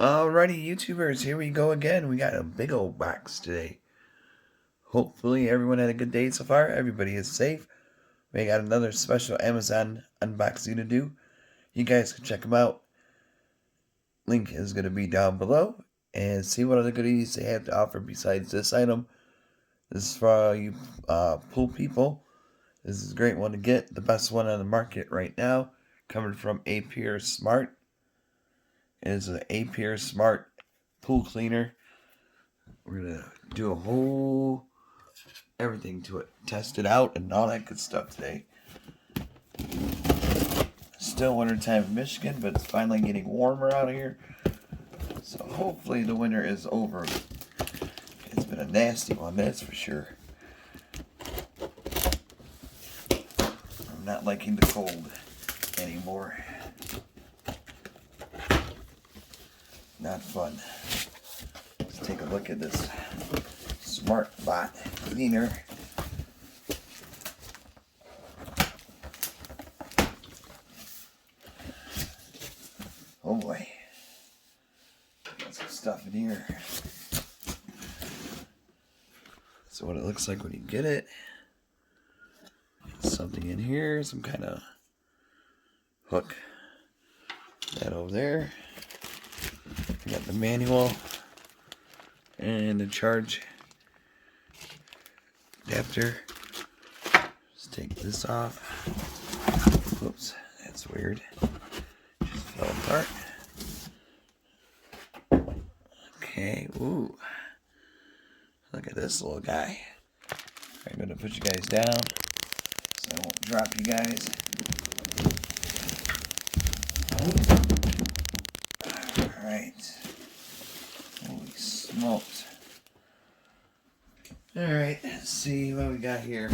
Alrighty, YouTubers, here we go again. We got a big old box today. Hopefully everyone had a good day so far. Everybody is safe. We got another special Amazon unboxing to do. You guys can check them out. Link is going to be down below. And see what other goodies they have to offer besides this item. This is for all you pool people. This is a great one to get. The best one on the market right now. Coming from Aiper Smart. It is an Aiper Smart pool cleaner. We're going to do a whole everything to it. Test it out and all that good stuff today. Still wintertime in Michigan, but it's finally getting warmer out here. So hopefully the winter is over. It's been a nasty one, that's for sure. I'm not liking the cold anymore. Not fun. Let's take a look at this Smart Bot cleaner. Oh boy. Got some stuff in here. So what it looks like when you get it. Something in here, some kind of hook. That over there. We got the manual and the charge adapter. Just take this off. Whoops, that's weird. Just fell apart. Okay, ooh. Look at this little guy. I'm gonna put you guys down so I won't drop you guys. Alright. Holy smokes. Alright, let's see what we got here.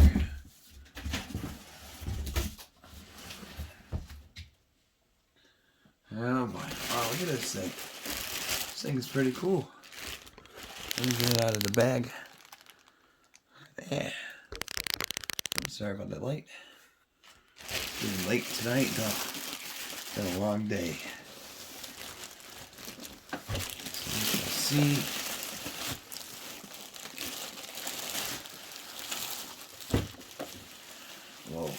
Oh boy. Oh, look at this thing. This thing is pretty cool. Let me get it out of the bag. Yeah. I'm sorry about the light. It's getting late tonight. It's been a long day. So we shall see. Whoa.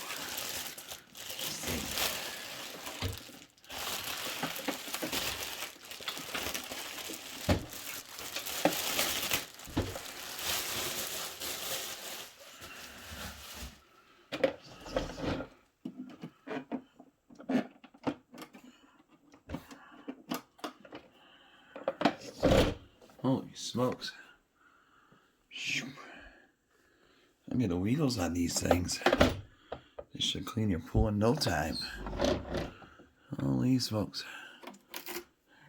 Holy smokes. I'm getting wheels on these things. This should clean your pool in no time. Holy smokes.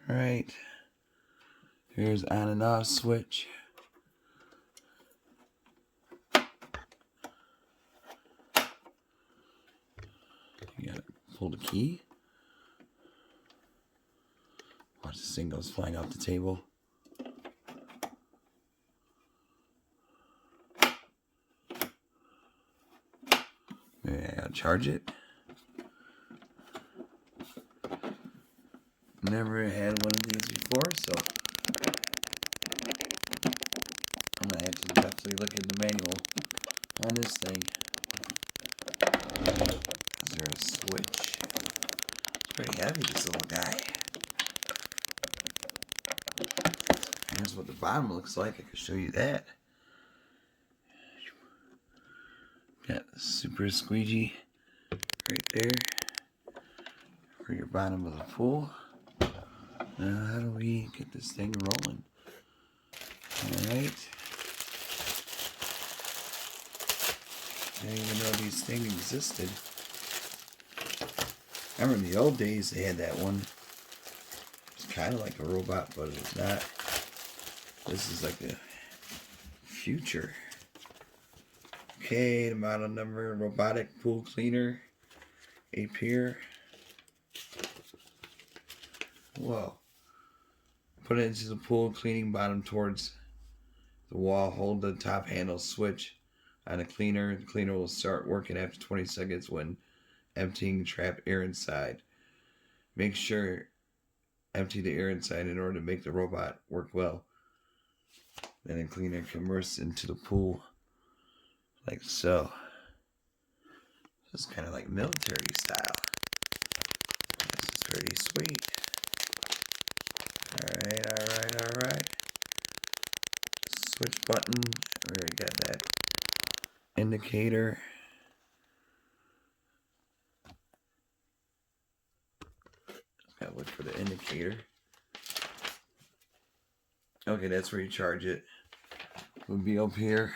Alright. Here's on and off switch. You gotta pull the key. Watch this thing goes flying off the table. Maybe I gotta charge it. Never had one of these before, so I'm gonna have to definitely look at the manual on this thing. Is there a switch? It's pretty heavy, this little guy. Here's what the bottom looks like. I can show you that. Got the super squeegee right there for your bottom of the pool. Now, how do we get this thing rolling? Alright. I didn't even know these things existed. I remember in the old days they had that one. It's kind of like a robot, but it's not. This is like a future. Okay, the model number, Robotic Pool Cleaner, Aiper. Whoa. Put it into the pool, cleaning bottom towards the wall. Hold the top handle switch on the cleaner. The cleaner will start working after 20 seconds when emptying trapped air inside. Make sure empty the air inside in order to make the robot work well. Then the cleaner can immerse into the pool like so. This is kind of like military style. This is pretty sweet. Alright. Switch button. We already got that indicator. Just gotta look for the indicator. Okay, that's where you charge it. We'll be up here.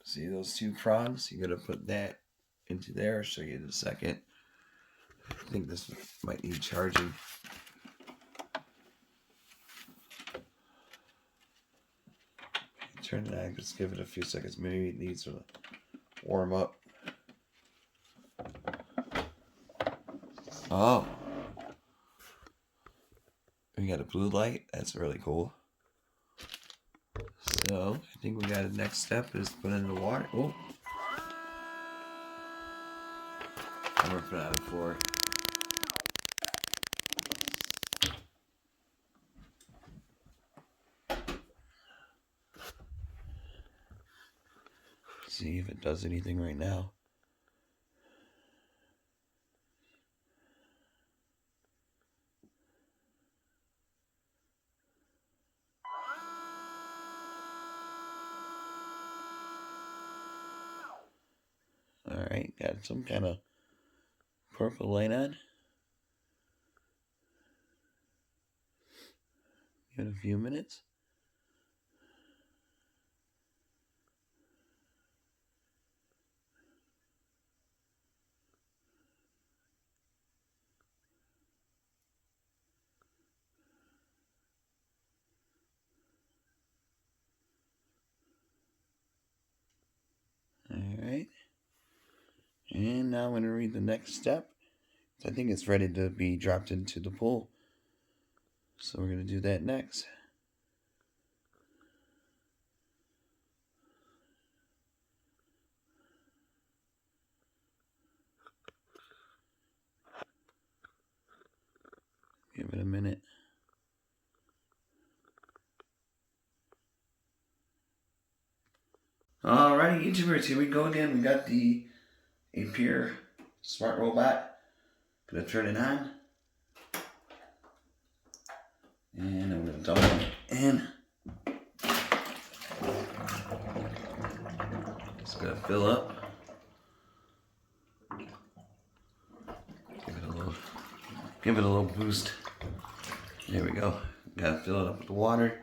See those two prongs? You gotta put that into there. I'll show you in a second. I think this might need charging. Turn it on, just give it a few seconds. Maybe it needs to warm up. Oh. We got a blue light. That's really cool. So, I think we got the next step is put in the water. Oh. I'm gonna put it on the floor. See if it does anything right now. Alright, got some kind of purple light on. Give it a few minutes. Alright. And now I'm going to read the next step. I think it's ready to be dropped into the pool. So we're going to do that next. Give it a minute. Alrighty, YouTubers, here we go again. We got the Aiper smart robot. Gonna turn it on. And I'm gonna dump it in. It's gonna fill up. Give it a little boost. There we go. Gotta fill it up with the water.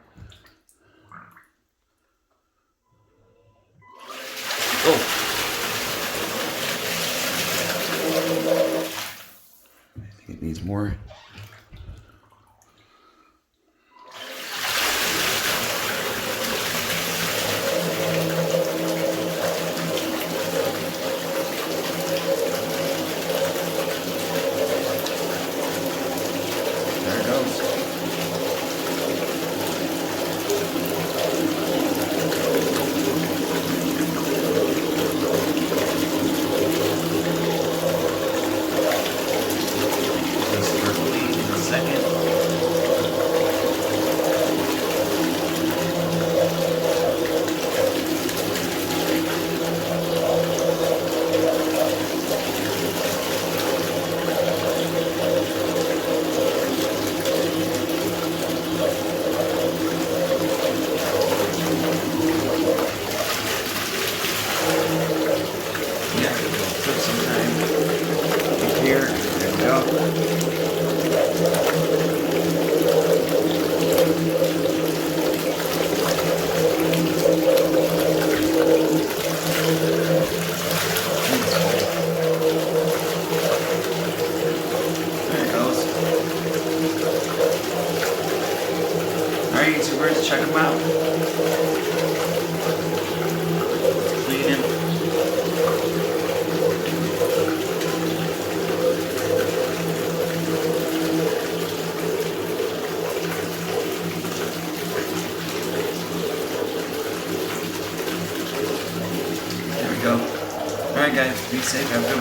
Oh! I think it needs more. There it goes. Took some time here. There we go. There it goes. Alright, YouTubers, check them out. Cleaning. There we go. Alright guys, be safe, have a good one.